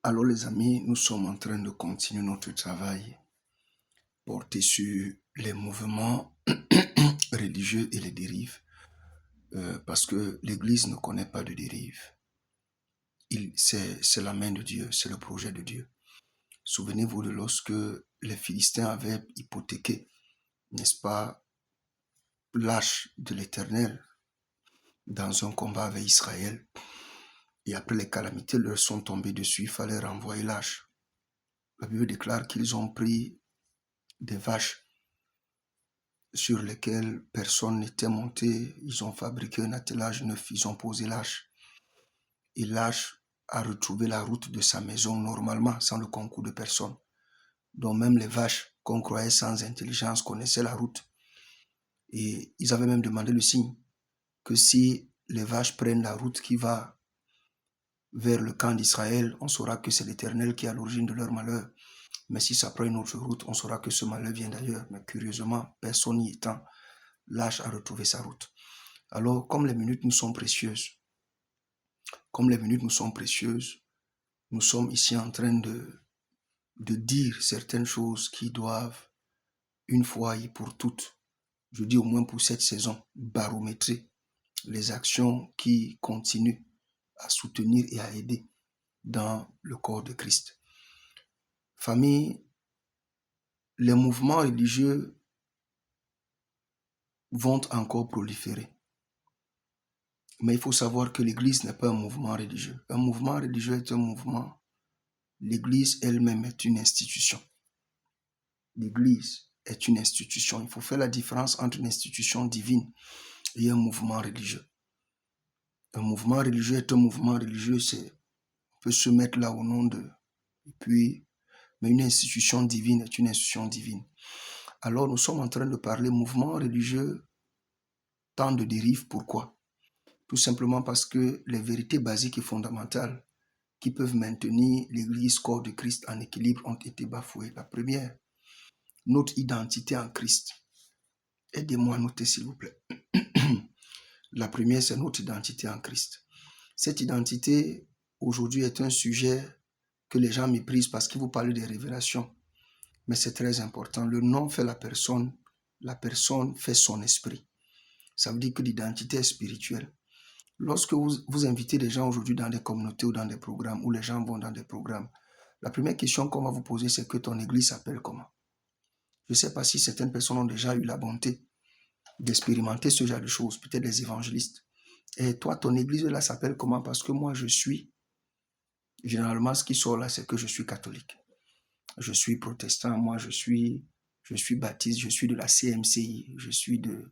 Alors les amis, nous sommes en train de continuer notre travail porté sur les mouvements religieux et les dérives, parce que l'Église ne connaît pas de dérive. C'est la main de Dieu, c'est le projet de Dieu. Souvenez-vous de lorsque les Philistins avaient hypothéqué, n'est-ce pas, l'arche de l'Éternel dans un combat avec Israël, et après les calamités leur sont tombées dessus, il fallait renvoyer l'arche. La Bible déclare qu'ils ont pris des vaches sur lesquels personne n'était monté. Ils ont fabriqué un attelage neuf, ils ont posé l'arche. Et l'arche a retrouvé la route de sa maison normalement, sans le concours de personne. Donc même les vaches qu'on croyait sans intelligence connaissaient la route. Et ils avaient même demandé le signe que si les vaches prennent la route qui va vers le camp d'Israël, on saura que c'est l'Éternel qui est à l'origine de leur malheur. Mais si ça prend une autre route, on saura que ce malheur vient d'ailleurs. Mais curieusement, personne n'y étant, l'arche a retrouvé sa route. Alors, comme les minutes nous sont précieuses, nous sommes ici en train de dire certaines choses qui doivent, une fois et pour toutes, je dis au moins pour cette saison, barométrer les actions qui continuent à soutenir et à aider dans le corps de Christ. Famille, les mouvements religieux vont encore proliférer. Mais il faut savoir que l'Église n'est pas un mouvement religieux. Un mouvement religieux est un mouvement. L'Église elle-même est une institution. L'Église est une institution. Il faut faire la différence entre une institution divine et un mouvement religieux. Un mouvement religieux est un mouvement religieux, on peut se mettre là au nom de... Mais une institution divine est une institution divine. Alors nous sommes en train de parler mouvement religieux, tant de dérives. Pourquoi? Tout simplement parce que les vérités basiques et fondamentales qui peuvent maintenir l'Église corps de Christ en équilibre ont été bafouées. La première, notre identité en Christ. Aidez-moi à noter s'il vous plaît. La première, c'est notre identité en Christ. Cette identité, aujourd'hui, est un sujet que les gens méprisent parce qu'ils vous parlent des révélations. Mais c'est très important. Le nom fait la personne fait son esprit. Ça veut dire que l'identité est spirituelle. Lorsque vous invitez des gens aujourd'hui dans des communautés ou dans des programmes, où les gens vont dans des programmes, la première question qu'on va vous poser, c'est que ton église s'appelle comment? Je ne sais pas si certaines personnes ont déjà eu la bonté d'expérimenter ce genre de choses, peut-être les évangélistes. Et toi, ton église là s'appelle comment? Parce que moi, généralement, ce qui sort là, c'est que je suis catholique. Je suis protestant, moi, je suis baptiste, je suis de la CMCI, je suis de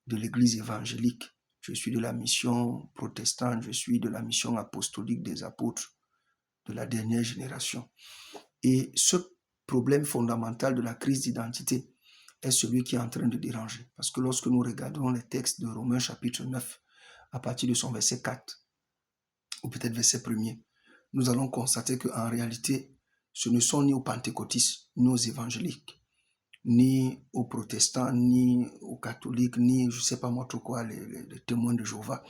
l'église évangélique, je suis de la mission protestante, je suis de la mission apostolique des apôtres de la dernière génération. Et ce problème fondamental de la crise d'identité est celui qui est en train de déranger. Parce que lorsque nous regardons les textes de Romains chapitre 9, à partir de son verset 4, ou peut-être verset 1er, nous allons constater qu'en réalité, ce ne sont ni aux pentecôtistes, ni aux évangéliques, ni aux protestants, ni aux catholiques, ni je ne sais pas moi trop quoi, les témoins de Jéhovah,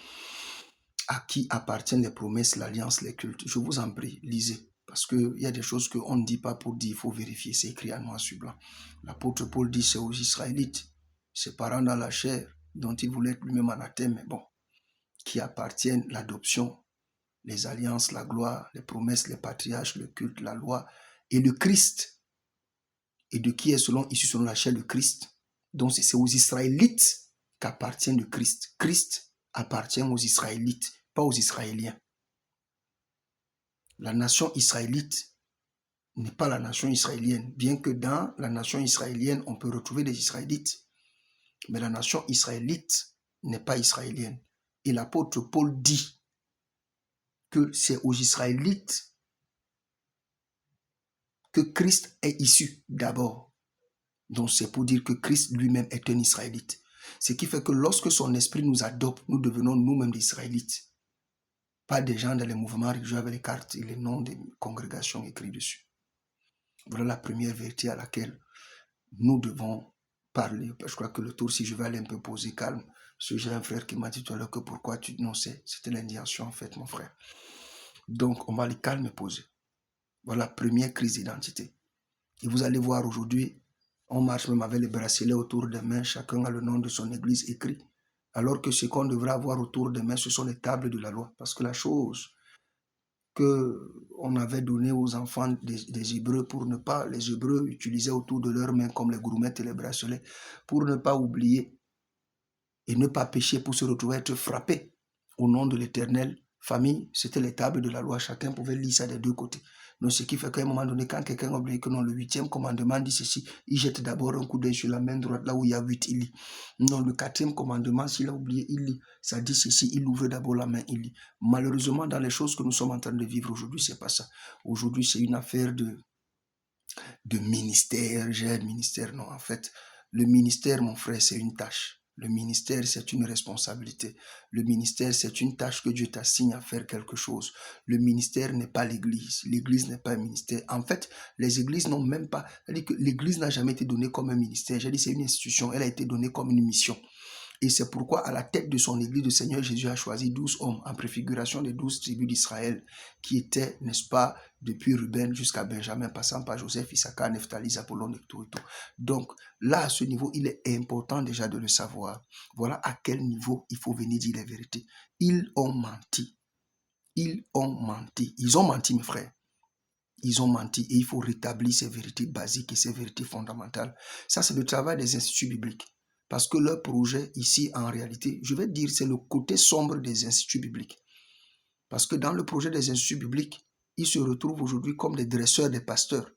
à qui appartiennent les promesses, l'alliance, les cultes. Je vous en prie, lisez. Parce qu'il y a des choses qu'on ne dit pas pour dire, il faut vérifier, c'est écrit à noir sur blanc. L'apôtre Paul dit, c'est aux Israélites, ses parents dans la chair, dont il voulait être lui-même anathème, mais bon, qui appartiennent l'adoption, les alliances, la gloire, les promesses, les patriarches, le culte, la loi, et le Christ. Et de qui est issu selon la chair le Christ. Donc c'est aux Israélites qu'appartient le Christ. Christ appartient aux Israélites, pas aux Israéliens. La nation israélite n'est pas la nation israélienne, bien que dans la nation israélienne, on peut retrouver des Israélites. Mais la nation israélite n'est pas israélienne. Et l'apôtre Paul dit que c'est aux Israélites que Christ est issu d'abord. Donc c'est pour dire que Christ lui-même est un Israélite. Ce qui fait que lorsque son esprit nous adopte, nous devenons nous-mêmes des Israélites. Pas des gens dans les mouvements religieux avec les cartes et les noms des congrégations écrits dessus. Voilà la première vérité à laquelle nous devons parler. Je crois que le tour, si je vais aller un peu poser calme, parce que j'ai un frère qui m'a dit tout à l'heure que pourquoi tu... Non, c'était l'indignation en fait, mon frère. Donc, on va aller calme et poser. Voilà, première crise d'identité. Et vous allez voir aujourd'hui, on marche même avec les bracelets autour des mains, chacun a le nom de son église écrit. Alors que ce qu'on devrait avoir autour des mains, ce sont les tables de la loi. Parce que la chose qu'on avait donnée aux enfants des Hébreux pour ne pas, les Hébreux utilisaient autour de leurs mains comme les gourmettes et les bracelets, pour ne pas oublier et ne pas pécher, pour se retrouver être frappé au nom de l'Éternel. Famille, c'était les tables de la loi, chacun pouvait lire ça des deux côtés. Donc, ce qui fait qu'à un moment donné, quand quelqu'un oublie que non, le 8e commandement dit ceci, il jette d'abord un coup d'œil sur la main droite, là où il y a 8, il lit. Non, le 4e commandement, s'il a oublié, il lit. Ça dit ceci, il ouvre d'abord la main, il lit. Malheureusement, dans les choses que nous sommes en train de vivre aujourd'hui, c'est pas ça. Aujourd'hui, c'est une affaire de ministère, j'ai ministère. Non, en fait, le ministère, mon frère, c'est une tâche. Le ministère, c'est une responsabilité. Le ministère, c'est une tâche que Dieu t'assigne à faire quelque chose. Le ministère n'est pas l'église. L'église n'est pas un ministère. En fait, les églises n'ont même pas... C'est-à-dire que l'église n'a jamais été donnée comme un ministère. J'ai dit, c'est une institution. Elle a été donnée comme une mission. Et c'est pourquoi à la tête de son église, le Seigneur Jésus a choisi 12 hommes en préfiguration des 12 tribus d'Israël qui étaient, n'est-ce pas, depuis Ruben jusqu'à Benjamin, passant par Joseph, Issachar, Nephtali, Zabolon et tout et tout. Donc là, à ce niveau, il est important déjà de le savoir. Voilà à quel niveau il faut venir dire la vérité. Ils ont menti. Ils ont menti. Ils ont menti, mes frères. Ils ont menti et il faut rétablir ces vérités basiques et ces vérités fondamentales. Ça, c'est le travail des instituts bibliques. Parce que leur projet ici, en réalité, je vais dire, c'est le côté sombre des instituts bibliques. Parce que dans le projet des instituts bibliques, ils se retrouvent aujourd'hui comme des dresseurs, des pasteurs.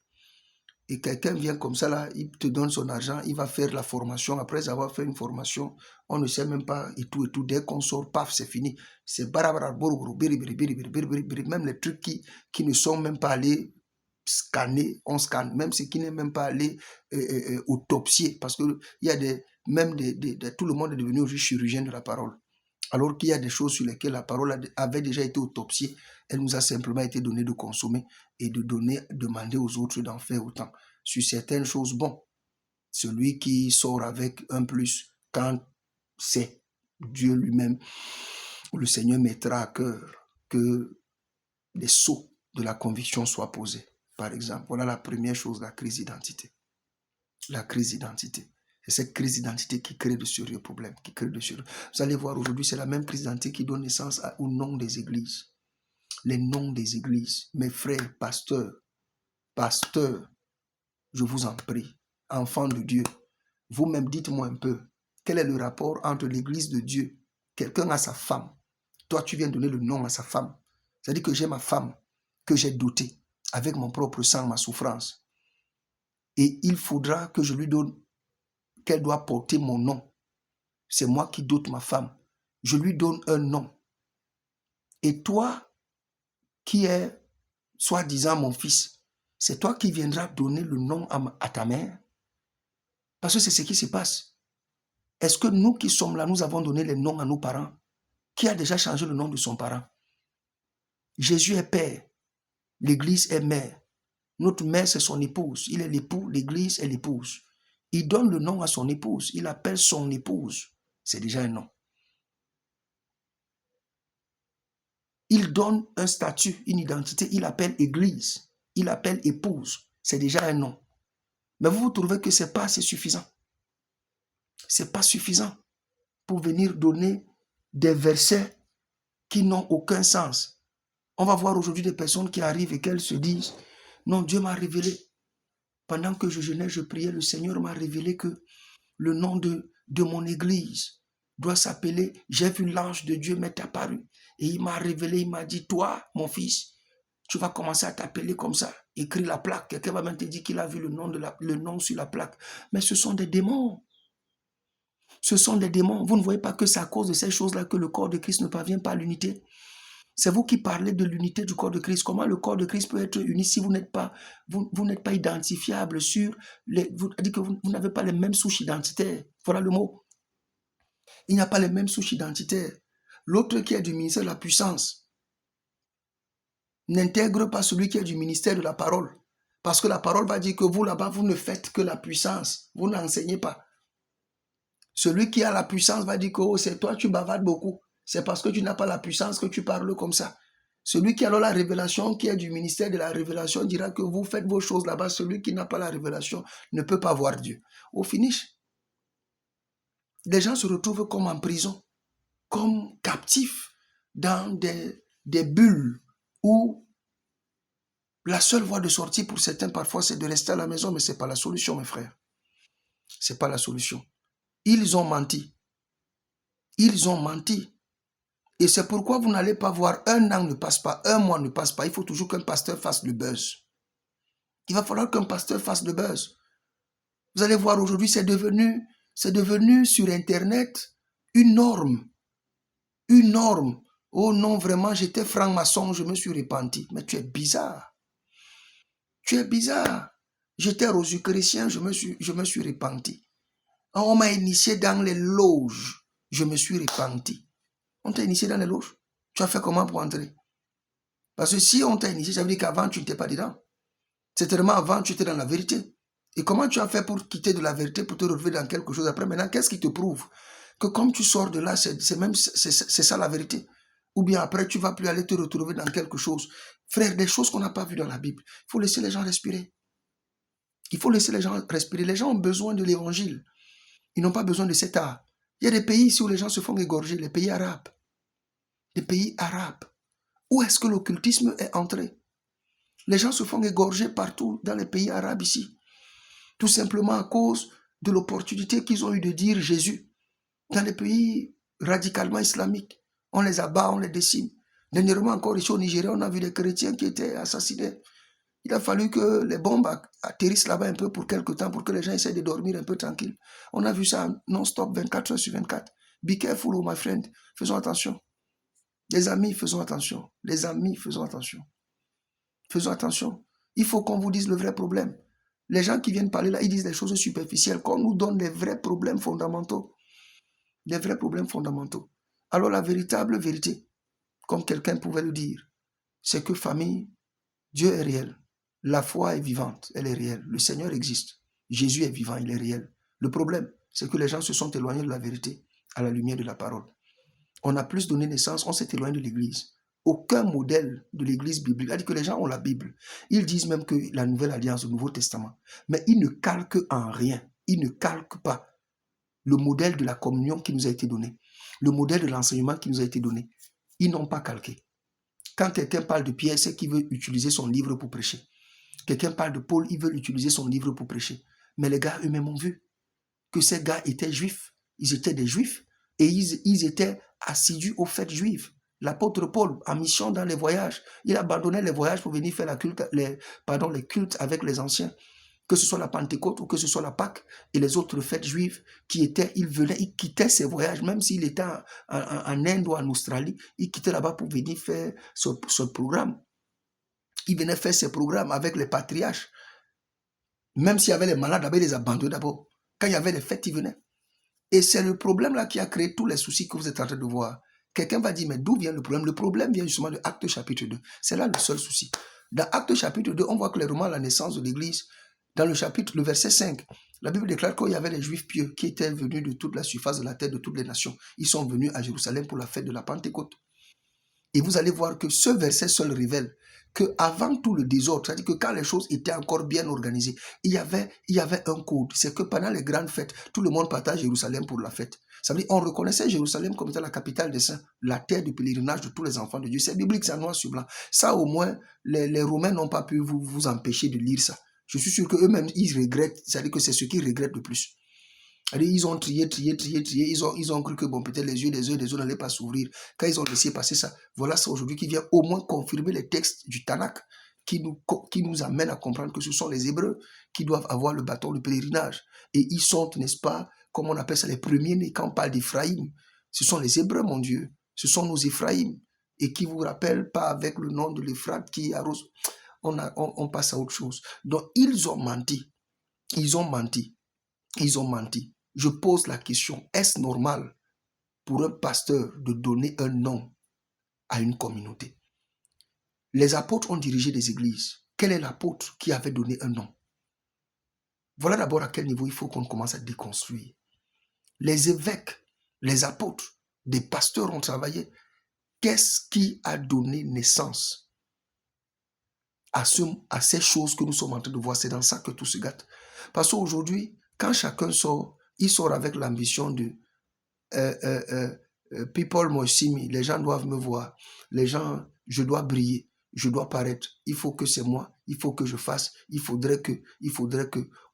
Et quelqu'un vient comme ça, là, il te donne son argent, il va faire la formation. Après avoir fait une formation, on ne sait même pas et tout. Dès qu'on sort, paf, c'est fini. C'est barabara, même les trucs qui ne sont même pas allés scanner, on scanne, même ce qui n'est même pas allé autopsier, parce que il y a tout le monde est devenu aujourd'hui chirurgien de la parole. Alors qu'il y a des choses sur lesquelles la parole avait déjà été autopsiée, elle nous a simplement été donnée de consommer et de demander aux autres d'en faire autant. Sur certaines choses, bon, celui qui sort avec un plus, quand c'est Dieu lui-même, le Seigneur mettra à cœur que les sceaux de la conviction soient posés. Par exemple, voilà la première chose, la crise d'identité. La crise d'identité. C'est cette crise d'identité qui crée de sérieux problèmes, qui crée de sérieux. Vous allez voir aujourd'hui, c'est la même crise d'identité qui donne naissance au nom des églises. Les noms des églises. Mes frères, pasteurs, je vous en prie, enfants de Dieu, vous-même dites-moi un peu, quel est le rapport entre l'église de Dieu? Quelqu'un a sa femme. Toi, tu viens donner le nom à sa femme. C'est-à-dire que j'ai ma femme, que j'ai dotée avec mon propre sang, ma souffrance. Et il faudra que je lui donne, qu'elle doit porter mon nom. C'est moi qui dote ma femme. Je lui donne un nom. Et toi, qui es soi-disant mon fils, c'est toi qui viendras donner le nom à ta mère. Parce que c'est ce qui se passe. Est-ce que nous qui sommes là, nous avons donné les noms à nos parents? Qui a déjà changé le nom de son parent? Jésus est père. L'église est mère. Notre mère, c'est son épouse. Il est l'époux, l'église est l'épouse. Il donne le nom à son épouse. Il appelle son épouse. C'est déjà un nom. Il donne un statut, une identité. Il appelle église. Il appelle épouse. C'est déjà un nom. Mais vous trouvez que ce n'est pas assez suffisant. Ce n'est pas suffisant pour venir donner des versets qui n'ont aucun sens. On va voir aujourd'hui des personnes qui arrivent et qu'elles se disent, non, Dieu m'a révélé. Pendant que je jeûnais, je priais, le Seigneur m'a révélé que le nom de mon église doit s'appeler, j'ai vu l'ange de Dieu m'être apparu. Et il m'a révélé, il m'a dit, toi, mon fils, tu vas commencer à t'appeler comme ça. Écris la plaque. Quelqu'un va même te dire qu'il a vu le nom sur la plaque. Mais ce sont des démons. Ce sont des démons. Vous ne voyez pas que c'est à cause de ces choses-là que le corps de Christ ne parvient pas à l'unité. C'est vous qui parlez de l'unité du corps de Christ. Comment le corps de Christ peut être uni si vous n'êtes pas, vous n'êtes pas identifiable sur vous n'avez pas les mêmes souches identitaires. Voilà le mot. Il n'y a pas les mêmes souches identitaires. L'autre qui est du ministère de la puissance n'intègre pas celui qui est du ministère de la parole. Parce que la parole va dire que vous là-bas, vous ne faites que la puissance. Vous n'enseignez pas. Celui qui a la puissance va dire que oh, c'est toi, tu bavardes beaucoup. C'est parce que tu n'as pas la puissance que tu parles comme ça. Celui qui a alors la révélation, qui est du ministère de la révélation, dira que vous faites vos choses là-bas. Celui qui n'a pas la révélation ne peut pas voir Dieu. Au finish, les gens se retrouvent comme en prison, comme captifs dans des bulles où la seule voie de sortie pour certains parfois c'est de rester à la maison, mais ce n'est pas la solution, mes frères. Ce n'est pas la solution. Ils ont menti. Ils ont menti. Et c'est pourquoi vous n'allez pas voir un an ne passe pas, un mois ne passe pas. Il faut toujours qu'un pasteur fasse le buzz. Il va falloir qu'un pasteur fasse le buzz. Vous allez voir aujourd'hui, c'est devenu sur Internet une norme. Une norme. Oh non, vraiment, j'étais franc-maçon, je me suis repenti. Mais tu es bizarre. Tu es bizarre. J'étais rosicrucien, je me suis repenti. On m'a initié dans les loges, je me suis repenti. On t'a initié dans les loges. Tu as fait comment pour entrer? Parce que si on t'a initié, ça veut dire qu'avant, tu n'étais pas dedans. Certainement, avant, tu étais dans la vérité. Et comment tu as fait pour quitter de la vérité, pour te retrouver dans quelque chose après? Maintenant, qu'est-ce qui te prouve que comme tu sors de là, c'est ça la vérité? Ou bien après, tu ne vas plus aller te retrouver dans quelque chose. Frère, des choses qu'on n'a pas vues dans la Bible. Il faut laisser les gens respirer. Il faut laisser les gens respirer. Les gens ont besoin de l'évangile. Ils n'ont pas besoin de cet art. Il y a des pays ici où les gens se font égorger, les pays arabes. Les pays arabes. Où est-ce que l'occultisme est entré? Les gens se font égorger partout dans les pays arabes ici. Tout simplement à cause de l'opportunité qu'ils ont eu de dire Jésus. Dans les pays radicalement islamiques, on les abat, on les décime. Dernièrement encore ici au Nigeria, on a vu des chrétiens qui étaient assassinés. Il a fallu que les bombes atterrissent là-bas un peu pour quelque temps, pour que les gens essaient de dormir un peu tranquille. On a vu ça non-stop 24 heures sur 24. Be careful, oh my friend. Faisons attention. Les amis, faisons attention. Les amis, faisons attention. Faisons attention. Il faut qu'on vous dise le vrai problème. Les gens qui viennent parler là, ils disent des choses superficielles, qu'on nous donne les vrais problèmes fondamentaux. Les vrais problèmes fondamentaux. Alors la véritable vérité, comme quelqu'un pouvait le dire, c'est que famille, Dieu est réel. La foi est vivante, elle est réelle. Le Seigneur existe. Jésus est vivant, il est réel. Le problème, c'est que les gens se sont éloignés de la vérité à la lumière de la parole. On a plus donné naissance, on s'est éloigné de l'Église. Aucun modèle de l'Église biblique. C'est-à-dire que les gens ont la Bible. Ils disent même que la Nouvelle Alliance, le Nouveau Testament. Mais ils ne calquent en rien. Ils ne calquent pas le modèle de la communion qui nous a été donné. Le modèle de l'enseignement qui nous a été donné. Ils n'ont pas calqué. Quand quelqu'un parle de Pierre, c'est qu'il veut utiliser son livre pour prêcher. Quelqu'un parle de Paul, il veut utiliser son livre pour prêcher. Mais les gars eux-mêmes ont vu que ces gars étaient juifs. Ils étaient des juifs et ils étaient assidus aux fêtes juives. L'apôtre Paul, en mission dans les voyages, il abandonnait les voyages pour venir faire les cultes avec les anciens. Que ce soit la Pentecôte ou que ce soit la Pâque et les autres fêtes juives il quittait ses voyages, même s'il était en Inde ou en Australie, il quittait là-bas pour venir faire ce programme. Il venait faire ses programmes avec les patriarches. Même s'il y avait les malades, d'abord, il les abandonnait d'abord. Quand il y avait les fêtes, il venait. Et c'est le problème là qui a créé tous les soucis que vous êtes en train de voir. Quelqu'un va dire, mais d'où vient le problème? Le problème vient justement de Actes chapitre 2. C'est là le seul souci. Dans Actes chapitre 2, on voit clairement la naissance de l'Église. Dans le verset 5, la Bible déclare qu'il y avait les Juifs pieux qui étaient venus de toute la surface de la terre, de toutes les nations. Ils sont venus à Jérusalem pour la fête de la Pentecôte. Et vous allez voir que ce verset seul révèle qu'avant tout le désordre, c'est-à-dire que quand les choses étaient encore bien organisées, il y avait un code. C'est que pendant les grandes fêtes, tout le monde partait à Jérusalem pour la fête. Ça veut dire qu'on reconnaissait Jérusalem comme étant la capitale des saints, la terre du pèlerinage de tous les enfants de Dieu. C'est biblique, c'est noir sur blanc. Ça, au moins, les Romains n'ont pas pu vous empêcher de lire ça. Je suis sûr qu'eux-mêmes, ils regrettent, c'est-à-dire que c'est ce qu'ils regrettent le plus. Ils ont trié, ils ont cru que bon, peut-être les yeux des autres n'allaient pas s'ouvrir. Quand ils ont laissé passer ça, voilà ça aujourd'hui qui vient au moins confirmer les textes du Tanakh qui nous amènent à comprendre que ce sont les Hébreux qui doivent avoir le bâton de pèlerinage. Et ils sont, n'est-ce pas, comme on appelle ça, les premiers-nés quand on parle d'Éphraïm. Ce sont les Hébreux, mon Dieu. Ce sont nos Éphraïm. Et qui vous rappellent pas avec le nom de l'Éphrate qui arrose. On passe à autre chose. Donc, ils ont menti. Ils ont menti. Ils ont menti. Je pose la question, est-ce normal pour un pasteur de donner un nom à une communauté? Les apôtres ont dirigé des églises. Quel est l'apôtre qui avait donné un nom? Voilà d'abord à quel niveau il faut qu'on commence à déconstruire. Les évêques, les apôtres, des pasteurs ont travaillé. qu'est-ce qui a donné naissance à ces choses que nous sommes en train de voir? C'est dans ça que tout se gâte. Parce qu'aujourd'hui, quand chacun sort, il sort avec l'ambition de people must see me, les gens doivent me voir, les gens, je dois briller, je dois paraître, il faut que c'est moi, il faut que je fasse, il faudrait que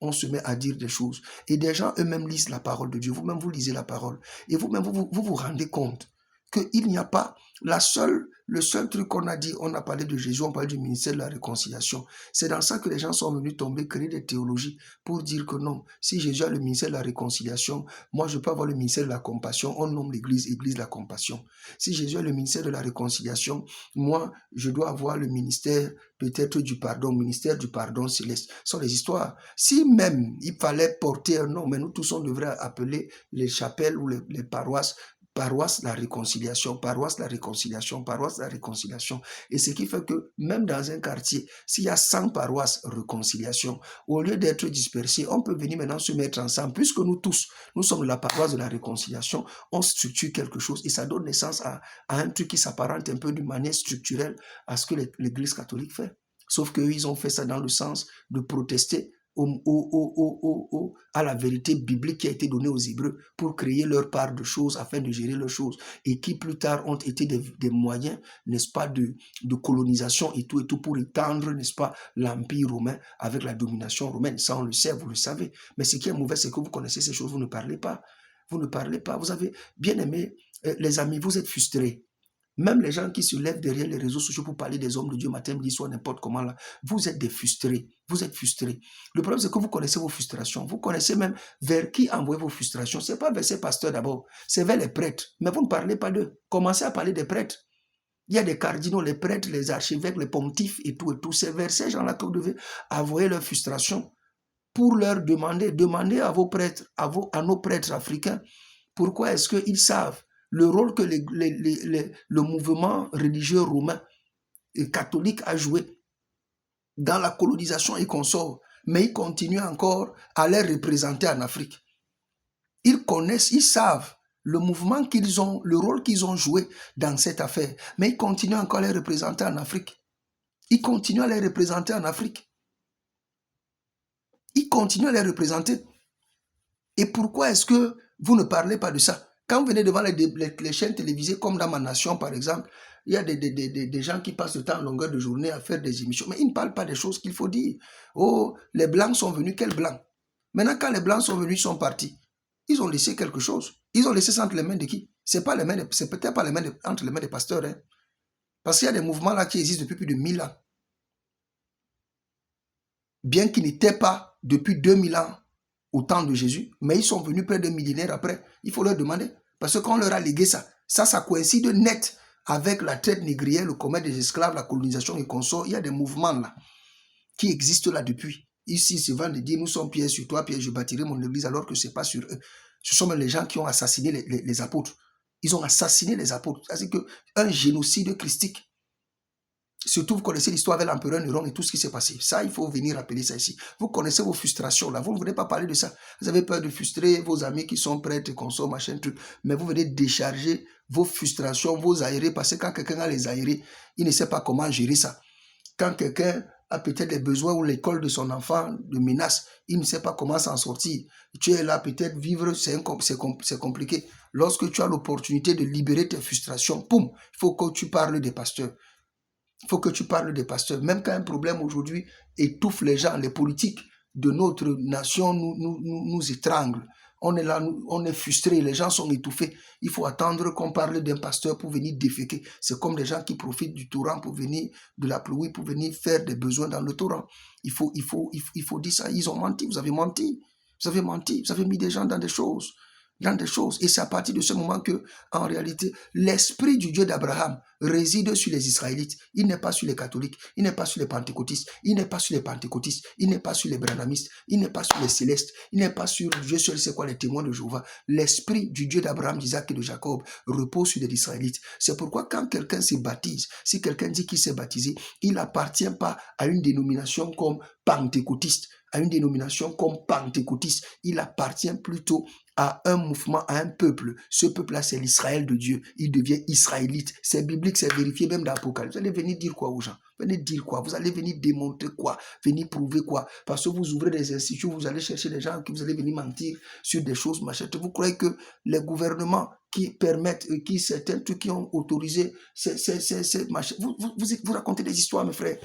on se met à dire des choses. Et des gens eux-mêmes lisent la parole de Dieu, vous-même vous lisez la parole, et vous-même vous rendez compte qu'il n'y a pas le seul truc qu'on a dit, on a parlé de Jésus, on parle du ministère de la réconciliation. C'est dans ça que les gens sont venus tomber, créer des théologies pour dire que non, si Jésus a le ministère de la réconciliation, moi je peux avoir le ministère de la compassion, on nomme l'église, église de la compassion. Si Jésus a le ministère de la réconciliation, moi je dois avoir le ministère peut-être du pardon, ministère du pardon céleste. Ce sont des histoires. Si même il fallait porter un nom, mais nous tous on devrait appeler les chapelles ou les paroisses, paroisse la réconciliation, paroisse la réconciliation, paroisse la réconciliation. Et ce qui fait que même dans un quartier, s'il y a 100 paroisses réconciliation, au lieu d'être dispersés, on peut venir maintenant se mettre ensemble. Puisque nous tous, nous sommes la paroisse de la réconciliation, on structure quelque chose et ça donne naissance à un truc qui s'apparente un peu d'une manière structurelle à ce que l'Église catholique fait. Sauf qu'eux, ils ont fait ça dans le sens de protester à la vérité biblique qui a été donnée aux Hébreux pour créer leur part de choses afin de gérer leurs choses et qui plus tard ont été des moyens, n'est-ce pas, de colonisation et tout pour étendre, n'est-ce pas, l'Empire romain avec la domination romaine. Ça, on le sait, vous le savez. Mais ce qui est mauvais, c'est que vous connaissez ces choses, vous ne parlez pas. Vous ne parlez pas. Vous avez bien aimé, les amis, vous êtes frustrés. Même les gens qui se lèvent derrière les réseaux sociaux pour parler des hommes de Dieu matin, midi, soir, n'importe comment là, vous êtes des frustrés. Vous êtes frustrés. Le problème, c'est que vous connaissez vos frustrations. Vous connaissez même vers qui envoyer vos frustrations. Ce n'est pas vers ces pasteurs d'abord, c'est vers les prêtres. Mais vous ne parlez pas d'eux. Commencez à parler des prêtres. Il y a des cardinaux, les prêtres, les archevêques, les pontifes et tout. C'est vers ces gens-là que vous devez envoyer leurs frustrations pour leur demander à vos prêtres, à nos prêtres africains, pourquoi est-ce qu'ils savent le rôle que le mouvement religieux romain et catholique a joué dans la colonisation et consorts, mais ils continuent encore à les représenter en Afrique. Ils connaissent, ils savent le mouvement qu'ils ont, le rôle qu'ils ont joué dans cette affaire, mais ils continuent encore à les représenter en Afrique. Ils continuent à les représenter en Afrique. Ils continuent à les représenter. Et pourquoi est-ce que vous ne parlez pas de ça? Quand vous venez devant les chaînes télévisées, comme dans Ma Nation, par exemple, il y a des gens qui passent le temps en longueur de journée à faire des émissions, mais ils ne parlent pas des choses qu'il faut dire. Oh, les Blancs sont venus, quels Blancs? Maintenant, quand les Blancs sont venus, ils sont partis. Ils ont laissé quelque chose. Ils ont laissé ça entre les mains de qui? C'est peut-être pas entre les mains des pasteurs. Hein? Parce qu'il y a des mouvements là qui existent depuis plus de 1000 ans. Bien qu'ils n'étaient pas depuis 2000 ans au temps de Jésus, mais ils sont venus près d'un millénaire après. Il faut leur demander. Parce que quand on leur a légué ça, ça coïncide net avec la traite négrière, le commerce des esclaves, la colonisation et consorts. Il y a des mouvements là qui existent là depuis. Ici, c'est vrai de dire, nous sommes pierre sur toi, pierre, je bâtirai mon église, alors que ce n'est pas sur eux. Ce sont même les gens qui ont assassiné les apôtres. Ils ont assassiné les apôtres. C'est-à-dire qu'un génocide christique. Surtout, vous connaissez l'histoire avec l'empereur Néron et tout ce qui s'est passé. Ça, il faut venir rappeler ça ici. Vous connaissez vos frustrations là. Vous ne voulez pas parler de ça. Vous avez peur de frustrer vos amis qui sont prêtres, consorts, machin, truc. Mais vous venez décharger vos frustrations, vos aérés. Parce que quand quelqu'un a les aérés, il ne sait pas comment gérer ça. Quand quelqu'un a peut-être des besoins ou l'école de son enfant de menace, il ne sait pas comment s'en sortir. Tu es là, peut-être vivre, c'est compliqué. Lorsque tu as l'opportunité de libérer tes frustrations, poum, il faut que tu parles des pasteurs. Il faut que tu parles des pasteurs. Même quand un problème aujourd'hui étouffe les gens, les politiques de notre nation nous étranglent. On est là, on est frustrés, les gens sont étouffés. Il faut attendre qu'on parle d'un pasteur pour venir déféquer. C'est comme des gens qui profitent du torrent pour venir, de la pluie, pour venir faire des besoins dans le torrent. Il faut dire ça. Ils ont menti, vous avez menti. Vous avez menti, vous avez mis des gens dans des choses. Et c'est à partir de ce moment que, en réalité, l'esprit du Dieu d'Abraham réside sur les Israélites. Il n'est pas sur les catholiques, il n'est pas sur les pentecôtistes, il n'est pas sur les pentecôtistes, il n'est pas sur les branhamistes, il n'est pas sur les célestes, il n'est pas sur Dieu seul, c'est quoi les témoins de Jéhovah. L'esprit du Dieu d'Abraham, d'Isaac et de Jacob repose sur les Israélites. C'est pourquoi quand quelqu'un se baptise, si quelqu'un dit qu'il s'est baptisé, il n'appartient pas à une dénomination comme pentecôtiste, à une dénomination comme pentecôtiste. Il appartient plutôt à un mouvement, à un peuple. Ce peuple-là, c'est l'Israël de Dieu. Il devient israélite. C'est biblique, c'est vérifié même dans l'Apocalypse. Vous allez venir dire quoi aux gens? Vous allez dire quoi? Vous allez venir démontrer quoi? Venir prouver quoi? Parce que vous ouvrez des instituts, vous allez chercher des gens qui vous allez venir mentir sur des choses, machin. Vous croyez que les gouvernements qui permettent, qui certains trucs qui ont autorisé ces machins, vous racontez des histoires, mes frères.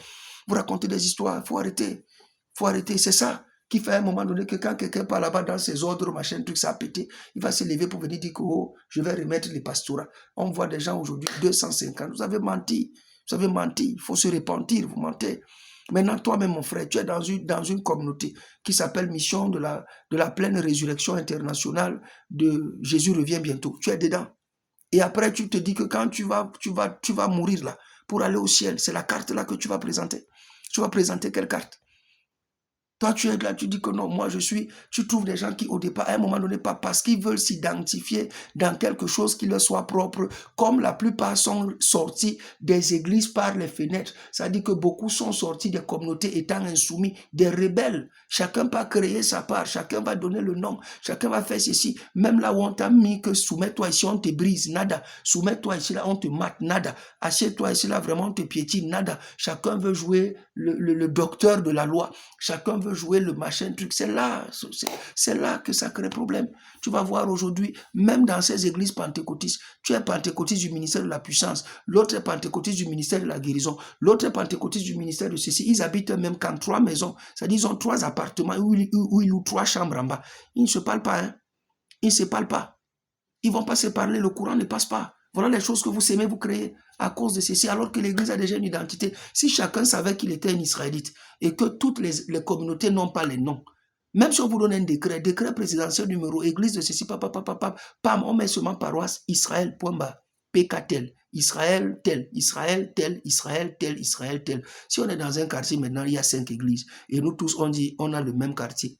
Vous racontez des histoires. Il faut arrêter. Il faut arrêter. C'est ça qui fait à un moment donné que quand quelqu'un part là-bas dans ses ordres, machin, truc, ça a pété, il va se lever pour venir dire que oh, je vais remettre les pastorats. On voit des gens aujourd'hui, 250. Vous avez menti. Vous avez menti. Il faut se repentir. Vous mentez. Maintenant, toi-même, mon frère, tu es dans une communauté qui s'appelle Mission de la pleine résurrection internationale de Jésus revient bientôt. Tu es dedans. Et après, tu te dis que quand tu vas mourir là, pour aller au ciel, c'est la carte là que tu vas présenter. Tu vas présenter quelle carte? Toi, tu es là, tu dis que non, moi je suis... Tu trouves des gens qui, au départ, à un moment donné, pas parce qu'ils veulent s'identifier dans quelque chose qui leur soit propre, comme la plupart sont sortis des églises par les fenêtres. Ça dit que beaucoup sont sortis des communautés étant insoumis, des rebelles. Chacun va créer sa part, chacun va donner le nom, chacun va faire ceci. Même là où on t'a mis que soumets-toi ici, on te brise, nada. Soumets-toi ici, là, on te mate, nada. Assieds-toi ici, là, vraiment, on te piétine, nada. Chacun veut jouer le docteur de la loi. Chacun veut jouer le machin truc, c'est là que ça crée problème. Tu vas voir aujourd'hui, même dans ces églises pentecôtistes, tu es pentecôtiste du ministère de la puissance, l'autre est pentecôtiste du ministère de la guérison, l'autre est pentecôtiste du ministère de ceci. Ils habitent même qu'en 3 maisons, c'est-à-dire ils ont 3 appartements où ils louent 3 chambres en bas. Ils ne se parlent pas, hein? Ils ne se parlent pas. Ils ne vont pas se parler, le courant ne passe pas. Voilà les choses que vous aimez vous créer à cause de ceci, alors que l'Église a déjà une identité. Si chacun savait qu'il était un Israélite et que toutes les communautés n'ont pas les noms, même si on vous donne un décret présidentiel numéro, Église de ceci, pam, on met seulement paroisse Israël, point bas, PK tel, Israël tel, Israël tel, Israël tel, Israël tel. Si on est dans un quartier maintenant, il y a 5 églises et nous tous, on dit, on a le même quartier.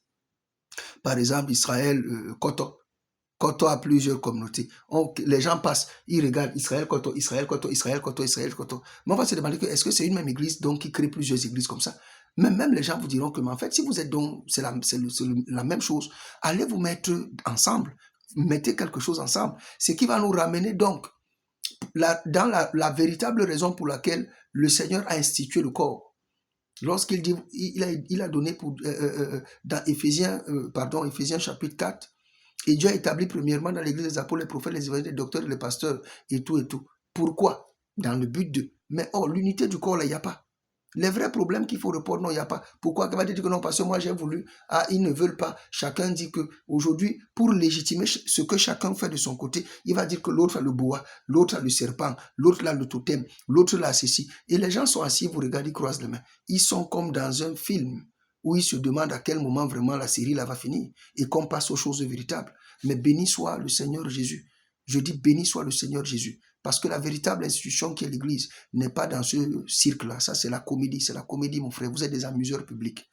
Par exemple, Israël, Koto. Koto a plusieurs communautés. Les gens passent, ils regardent Israël Koto, Israël Koto, Israël Koto, Israël Koto. Mais on va se demander que est-ce que c'est une même église donc qui crée plusieurs églises comme ça? Même les gens vous diront que mais en fait, si vous êtes donc, c'est la même chose. Allez vous mettre ensemble, mettez quelque chose ensemble. Ce qui va nous ramener donc dans la véritable raison pour laquelle le Seigneur a institué le corps. Lorsqu'il dit, il a donné pour, dans Éphésiens chapitre 4, et Dieu a établi premièrement dans l'église des apôtres, les prophètes, les évangélistes, les docteurs, les pasteurs et tout et tout. Pourquoi? Dans le but de... Mais l'unité du corps, là, il n'y a pas. Les vrais problèmes qu'il faut répondre, non, il n'y a pas. Pourquoi? Il va dire que non, parce que moi j'ai voulu. Ah, ils ne veulent pas. Chacun dit que aujourd'hui, pour légitimer ce que chacun fait de son côté, il va dire que l'autre a le boa, l'autre a le serpent, l'autre a le totem, l'autre a ceci. Et les gens sont assis, vous regardez, ils croisent les mains. Ils sont comme dans un film où ils se demandent à quel moment vraiment la série là va finir et qu'on passe aux choses véritables. Mais béni soit le Seigneur Jésus. Je dis béni soit le Seigneur Jésus. Parce que la véritable institution qui est l'Église n'est pas dans ce cirque-là. Ça, c'est la comédie, mon frère. Vous êtes des amuseurs publics.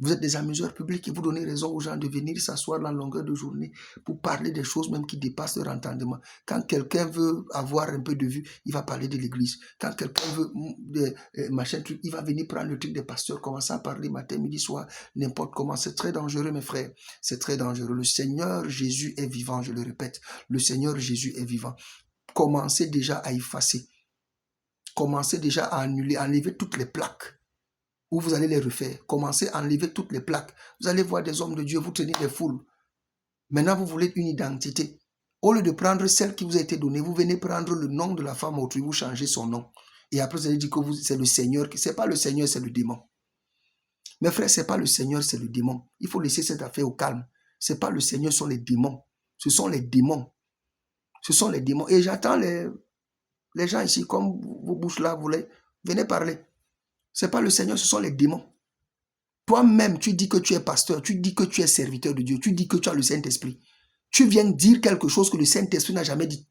Vous êtes des amuseurs publics et vous donnez raison aux gens de venir s'asseoir la longueur de journée pour parler des choses même qui dépassent leur entendement. Quand quelqu'un veut avoir un peu de vue, il va parler de l'église. Quand quelqu'un veut machin truc, il va venir prendre le truc des pasteurs, commencer à parler matin, midi, soir, n'importe comment. C'est très dangereux, mes frères. C'est très dangereux. Le Seigneur Jésus est vivant, je le répète. Le Seigneur Jésus est vivant. Commencez déjà à effacer. Commencez déjà à annuler, à enlever toutes les plaques. Où vous allez les refaire. Commencez à enlever toutes les plaques. Vous allez voir des hommes de Dieu, vous tenez des foules. Maintenant, vous voulez une identité. Au lieu de prendre celle qui vous a été donnée, vous venez prendre le nom de la femme autrui, vous changez son nom. Et après, vous allez dire que c'est le Seigneur. Ce n'est pas le Seigneur, c'est le démon. Mes frères, ce n'est pas le Seigneur, c'est le démon. Il faut laisser cette affaire au calme. Ce n'est pas le Seigneur, ce sont les démons. Ce sont les démons. Ce sont les démons. Et j'attends les gens ici, comme vos bouches là, vous voulez, venez parler. Ce n'est pas le Seigneur, ce sont les démons. Toi-même, tu dis que tu es pasteur, tu dis que tu es serviteur de Dieu, tu dis que tu as le Saint-Esprit. Tu viens dire quelque chose que le Saint-Esprit n'a jamais dit.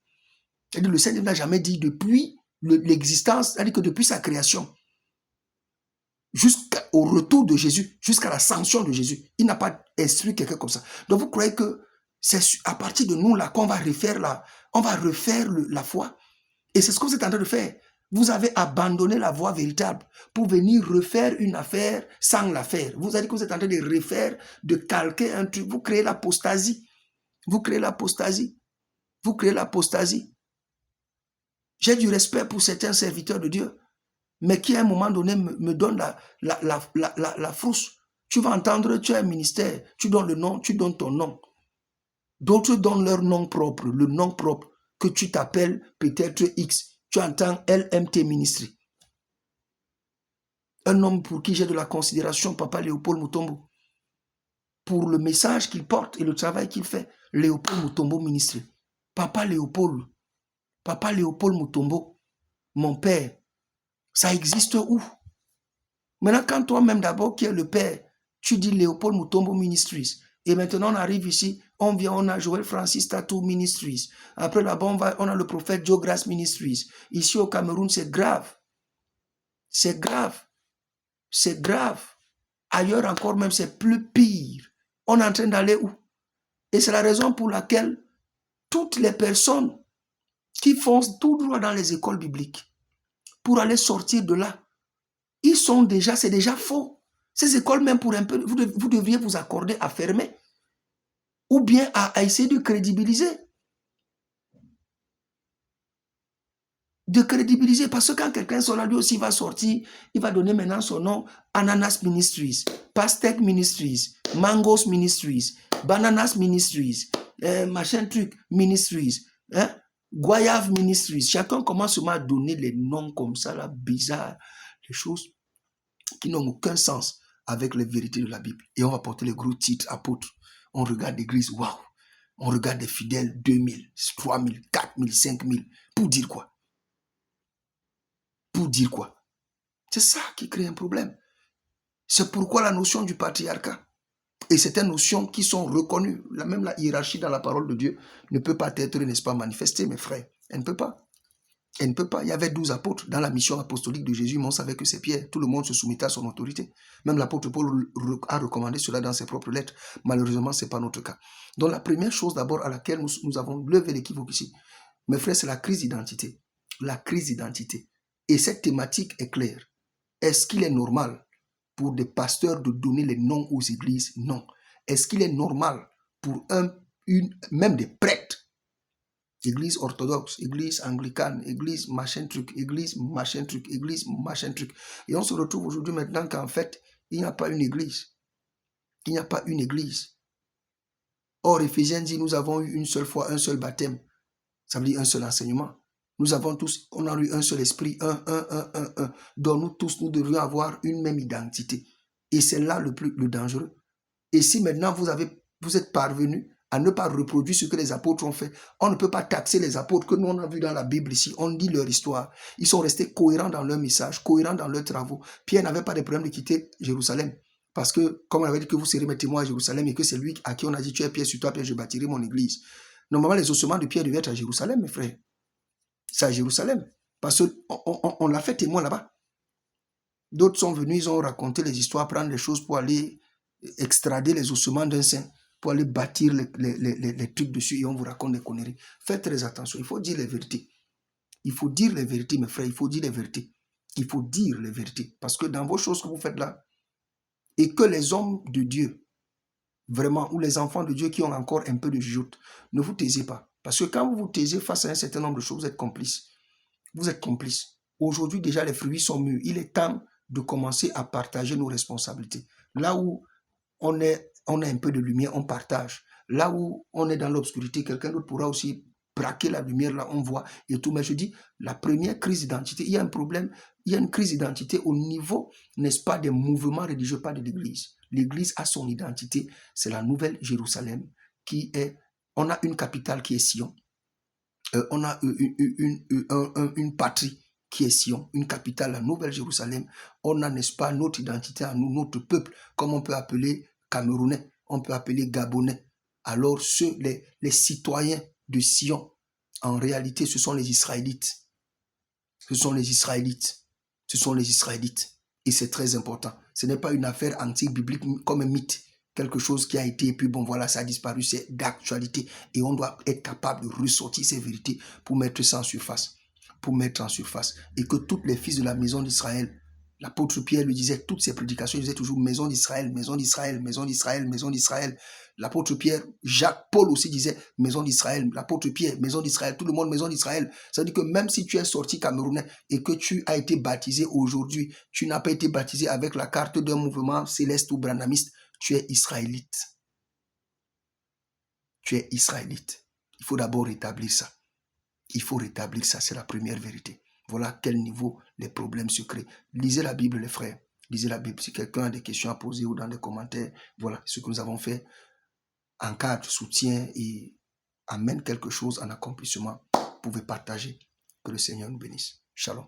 C'est-à-dire le Saint-Esprit n'a jamais dit depuis l'existence, c'est-à-dire que depuis sa création, jusqu'au retour de Jésus, jusqu'à l'ascension de Jésus, il n'a pas instruit quelqu'un comme ça. Donc vous croyez que c'est à partir de nous là qu'on va refaire la foi? Et c'est ce que vous êtes en train de faire. Vous avez abandonné la voie véritable pour venir refaire une affaire sans la faire. Vous avez dit que vous êtes en train de refaire, de calquer un truc. Vous créez l'apostasie. Vous créez l'apostasie. Vous créez l'apostasie. J'ai du respect pour certains serviteurs de Dieu, mais qui à un moment donné me donnent la frousse. Tu vas entendre, tu as un ministère, tu donnes le nom, tu donnes ton nom. D'autres donnent leur nom propre, le nom propre, que tu t'appelles peut-être X. Tu entends LMT Ministry. Un homme pour qui j'ai de la considération, Papa Léopold Mutombo, pour le message qu'il porte et le travail qu'il fait. Léopold Mutombo Ministry. Papa Léopold Mutombo, mon père, ça existe où? Maintenant, quand toi-même d'abord qui es le père, tu dis Léopold Mutombo Ministries, et maintenant on arrive ici, on vient, on a Joël Francis Tatou Ministries. Après là-bas, on a le prophète Joe Grace Ministries. Ici au Cameroun, c'est grave. C'est grave. C'est grave. Ailleurs encore même, c'est plus pire. On est en train d'aller où? Et c'est la raison pour laquelle toutes les personnes qui foncent tout droit dans les écoles bibliques, pour aller sortir de là, ils sont déjà, c'est déjà faux. Ces écoles, même pour un peu, vous devriez vous accorder à fermer ou bien à essayer de crédibiliser. De crédibiliser, parce que quand quelqu'un sort là, lui aussi va sortir, il va donner maintenant son nom, Ananas Ministries, Pastèque Ministries, Mangos Ministries, Bananas Ministries, machin truc Ministries, hein? Goyave Ministries. Chacun commence à donner les noms comme ça, là, bizarres, les choses qui n'ont aucun sens avec les vérités de la Bible. Et on va porter les gros titres apôtres. On regarde l'église, waouh! On regarde les fidèles, 2000, 3000, 4000, 5000. Pour dire quoi? Pour dire quoi? C'est ça qui crée un problème. C'est pourquoi la notion du patriarcat et certaines notions qui sont reconnues, même la hiérarchie dans la parole de Dieu ne peut pas être, n'est-ce pas, manifestée, mes frères. Elle ne peut pas. Elle ne peut pas. Il y avait 12 apôtres dans la mission apostolique de Jésus, mais on savait que c'est Pierre. Tout le monde se soumettait à son autorité. Même l'apôtre Paul a recommandé cela dans ses propres lettres. Malheureusement, ce n'est pas notre cas. Donc la première chose d'abord à laquelle nous avons levé l'équivoque ici, mes frères, c'est la crise d'identité. La crise d'identité. Et cette thématique est claire. Est-ce qu'il est normal pour des pasteurs de donner les noms aux églises? Non. Est-ce qu'il est normal pour même des prêtres, église orthodoxe, église anglicane, église machin truc, église machin truc, église machin truc. Et on se retrouve aujourd'hui maintenant qu'en fait, il n'y a pas une église. Il n'y a pas une église. Or, Éphésiens dit, nous avons eu une seule fois un seul baptême. Ça veut dire un seul enseignement. Nous avons tous, on a eu un seul esprit, un. Donc nous tous, nous devrions avoir une même identité. Et c'est là le dangereux. Et si maintenant vous êtes parvenus à ne pas reproduire ce que les apôtres ont fait, on ne peut pas taxer les apôtres que nous on a vu dans la Bible ici. On dit leur histoire. Ils sont restés cohérents dans leur message, cohérents dans leurs travaux. Pierre n'avait pas de problème de quitter Jérusalem. Parce que, comme on avait dit que vous serez mes témoins à Jérusalem et que c'est lui à qui on a dit, tu es Pierre, sur toi, Pierre, je bâtirai mon église. Normalement, les ossements de Pierre devaient être à Jérusalem, mes frères. C'est à Jérusalem. Parce qu'on l'a fait témoin là-bas. D'autres sont venus, ils ont raconté les histoires, prendre les choses pour aller extrader les ossements d'un saint, pour aller bâtir les trucs dessus et on vous raconte des conneries. Faites très attention, il faut dire les vérités. Il faut dire les vérités, mes frères, il faut dire les vérités. Il faut dire les vérités. Parce que dans vos choses que vous faites là, et que les hommes de Dieu, vraiment, ou les enfants de Dieu qui ont encore un peu de jugeote, ne vous taisez pas. Parce que quand vous vous taisez face à un certain nombre de choses, vous êtes complice. Vous êtes complice. Aujourd'hui, déjà, les fruits sont mûrs. Il est temps de commencer à partager nos responsabilités. Là où on a un peu de lumière, on partage. Là où on est dans l'obscurité, quelqu'un d'autre pourra aussi braquer la lumière, là on voit et tout. Mais je dis, la première crise d'identité, il y a un problème, il y a une crise d'identité au niveau, n'est-ce pas, des mouvements religieux, pas de l'Église. L'Église a son identité, c'est la Nouvelle Jérusalem qui est, on a une capitale qui est Sion, on a une patrie qui est Sion, une capitale, la Nouvelle Jérusalem. On a, n'est-ce pas, notre identité à nous, notre peuple, comme on peut appeler Camerounais, on peut appeler Gabonais. Alors les citoyens de Sion, en réalité, ce sont les Israélites. Ce sont les Israélites. Ce sont les Israélites. Et c'est très important. Ce n'est pas une affaire antique-biblique comme un mythe. Quelque chose qui a été, et puis bon, voilà, ça a disparu, c'est d'actualité. Et on doit être capable de ressortir ces vérités pour mettre ça en surface. Pour mettre en surface. Et que tous les fils de la maison d'Israël L'apôtre Pierre lui disait, toutes ses prédications, il disait toujours maison d'Israël, maison d'Israël, maison d'Israël, maison d'Israël. L'apôtre Pierre, Jacques, Paul aussi disait maison d'Israël. L'apôtre Pierre, maison d'Israël, tout le monde maison d'Israël. Ça veut dire que même si tu es sorti camerounais et que tu as été baptisé aujourd'hui, tu n'as pas été baptisé avec la carte d'un mouvement céleste ou branhamiste, tu es israélite. Tu es israélite. Il faut d'abord rétablir ça. Il faut rétablir ça, c'est la première vérité. Voilà à quel niveau les problèmes se créent. Lisez la Bible, les frères. Lisez la Bible. Si quelqu'un a des questions à poser ou dans les commentaires, voilà ce que nous avons fait. Encadre, soutient et amène quelque chose en accomplissement. Vous pouvez partager. Que le Seigneur nous bénisse. Shalom.